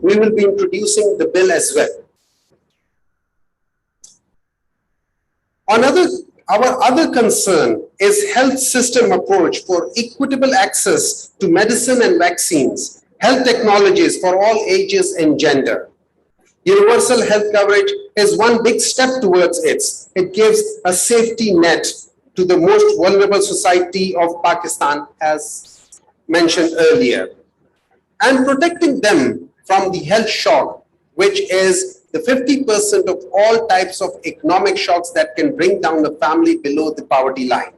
we will be introducing the bill as well. Our other concern is health system approach for equitable access to medicine and vaccines, health technologies for all ages and gender. Universal health coverage is one big step towards it. It gives a safety net to the most vulnerable society of Pakistan, as mentioned earlier, and protecting them from the health shock, which is the 50% of all types of economic shocks that can bring down a family below the poverty line.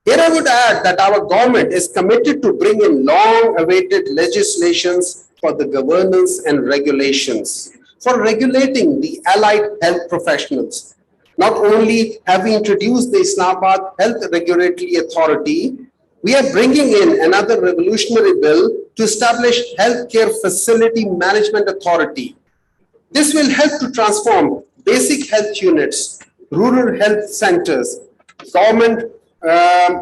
Here I would add that our government is committed to bring in long-awaited legislations for the governance and regulations for regulating the allied health professionals. Not only have we introduced the Islamabad Health Regulatory Authority, we are bringing in another revolutionary bill to establish Healthcare Facility Management Authority. This will help to transform basic health units, rural health centers, government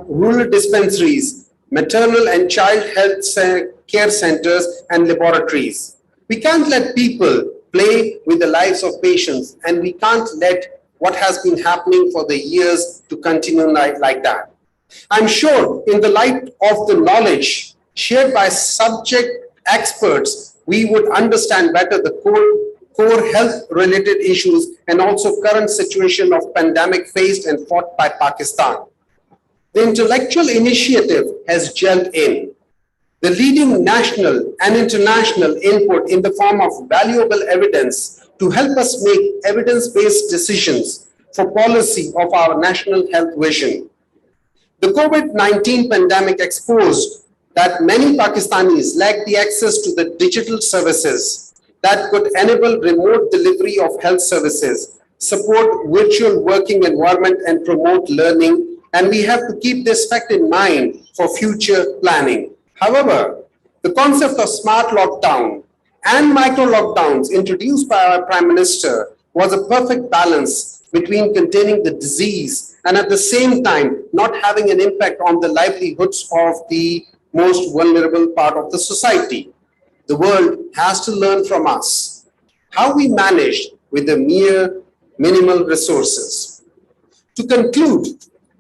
rural dispensaries, maternal and child health care centers, and laboratories. We can't let people play with the lives of patients, and we can't let what has been happening for the years to continue like that. I'm sure in the light of the knowledge shared by subject experts, we would understand better the core health-related issues and also current situation of pandemic faced and fought by Pakistan. The intellectual initiative has gelled in. The leading national and international input in the form of valuable evidence to help us make evidence-based decisions for policy of our national health vision. The COVID-19 pandemic exposed that many Pakistanis lack the access to the digital services that could enable remote delivery of health services, support virtual working environment, and promote learning. And we have to keep this fact in mind for future planning. However, the concept of smart lockdown and micro lockdowns introduced by our Prime Minister was a perfect balance between containing the disease and at the same time not having an impact on the livelihoods of the most vulnerable part of the society. The world has to learn from us how we manage with the mere minimal resources. To conclude,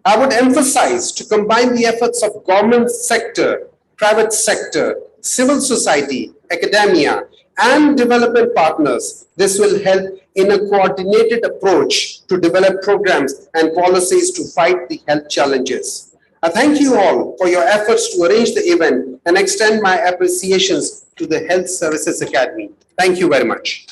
I would emphasize to combine the efforts of government sector, private sector, civil society, academia, and development partners. This will help in a coordinated approach to develop programs and policies to fight the health challenges. I thank you all for your efforts to arrange the event and extend my appreciations to the Health Services Academy. Thank you very much.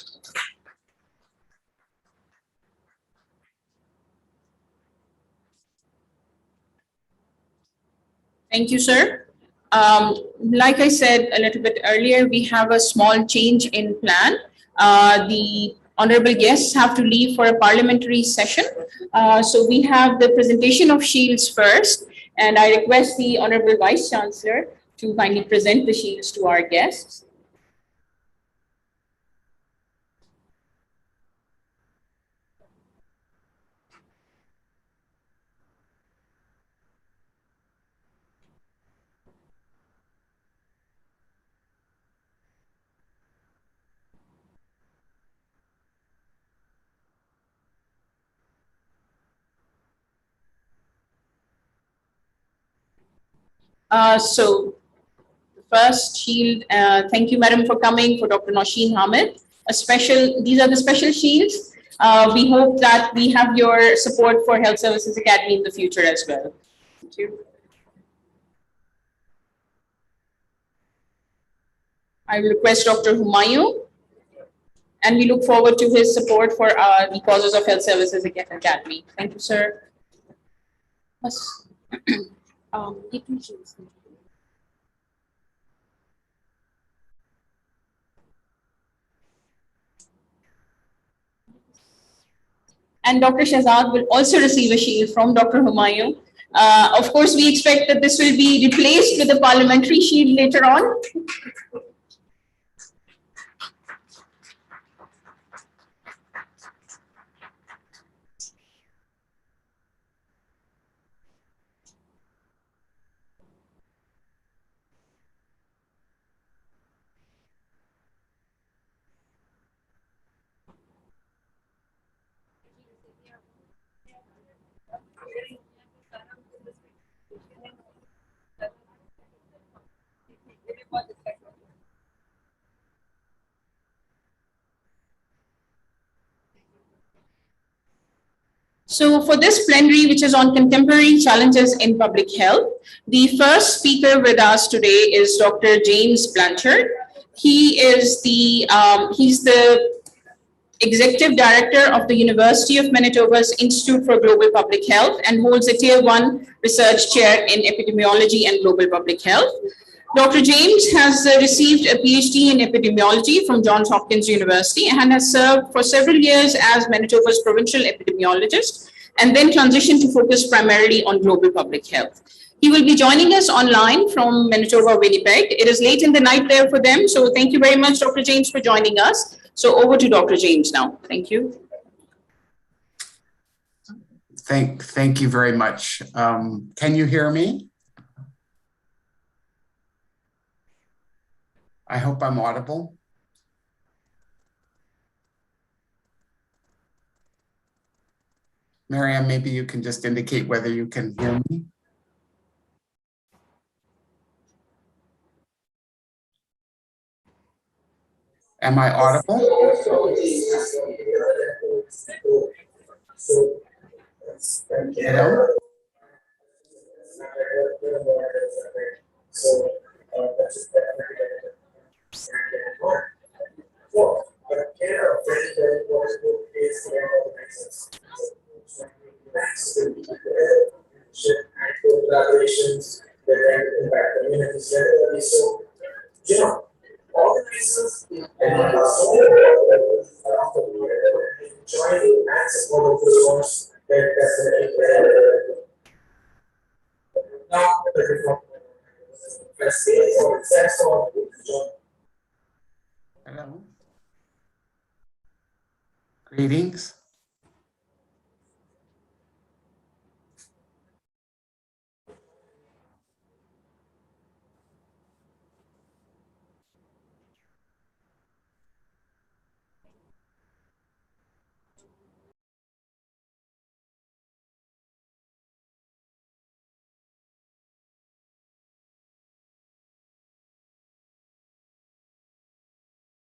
Thank you, sir. Like I said a little bit earlier, we have a small change in plan. The honorable guests have to leave for a parliamentary session. So we have the presentation of shields first, and I request the Honorable Vice Chancellor to kindly present the shields to our guests. So the first shield, thank you, Madam, for coming, for Dr. Nausheen Hamid. These are the special shields. We hope that we have your support for Health Services Academy in the future as well. Thank you. I will request Dr. Humayun, and we look forward to his support for the causes of Health Services Academy. Thank you, sir. Yes. And Dr. Shahzad will also receive a shield from Dr. Humayun. Of course, we expect that this will be replaced with a parliamentary shield later on. So for this plenary, which is on contemporary challenges in public health, the first speaker with us today is Dr. James Blanchard. He's the Executive Director of the University of Manitoba's Institute for Global Public Health and holds a Tier 1 Research Chair in Epidemiology and Global Public Health. Dr. James has received a PhD in epidemiology from Johns Hopkins University and has served for several years as Manitoba's provincial epidemiologist and then transitioned to focus primarily on global public health. He will be joining us online from Manitoba, Winnipeg. It is late in the night there for them, so thank you very much, Dr. James, for joining us. So over to Dr. James now. Thank you. Thank you very much. Can you hear me? I hope I'm audible. Marianne, maybe you can just indicate whether you can hear me. Am I audible? Hello? Collaborations that can impact communities. So, you know, all the reasons and join and support open source that now Hello. Greetings.